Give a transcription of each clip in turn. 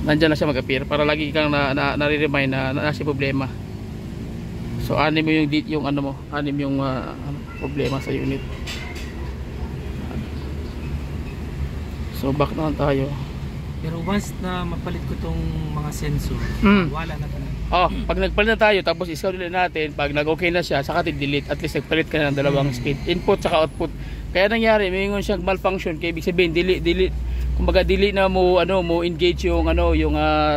Nandiyan na siya mag-appear para lagi kang nare-remind na nasa problema. So anim mo yung ano mo, anim yung problema sa unit. So back naman tayo. Pero once na mapalit ko tong mga sensor, wala na talaga. Pag nagpalit na tayo tapos i-schedule natin, pag nag-okay na siya, saka delete. At least nagpalit ka na ng dalawang speed, input saka output. Kaya nangyari, may ngon siyang malfunction, kaya ibig sabihin delete. Kumbaga delete na mo engage yung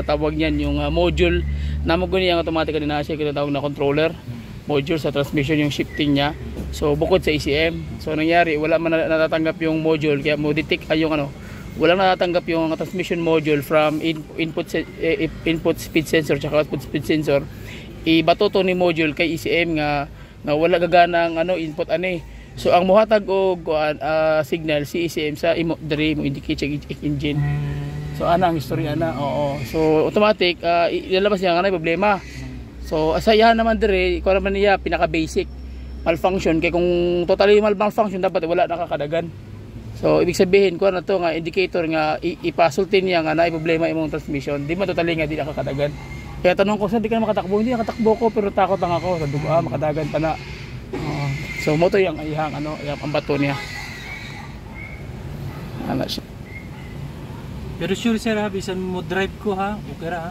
tawag niyan, yung module na mo guni ang automatic na siya tinatawag na controller module sa transmission yung shifting niya. So bukod sa ECM, so nangyari wala man natatanggap yung module, kaya mo detect walang natatanggap yung transmission module from input speed sensor tsaka output speed sensor. Ibato to ni module kay ECM nga wala gagana ang input ani. So ang mohatag og signal si ECM sa diri mo indicate check engine. So ana ang history ana. Oo. So automatic ilalabas niya nga problema. So asayahan naman diri ko naman niya pinaka basic malfunction, kay kung totally malfunction dapat wala nakakadagan. So ibig sabihin ko na to nga indicator nga ipasultin niya nga naay problema imong transmission, di man totally nga di nakakadagan. Kaya tanong ko, di ka na makatakbo? Hindi, nakatakbo ko pero takot lang ako. Sabi ko, makadagan pa na. So mo to yung ihang ang bato niya. Ano siya. Pero sure sir ha, bisan mo drive ko ha, okay ra ha.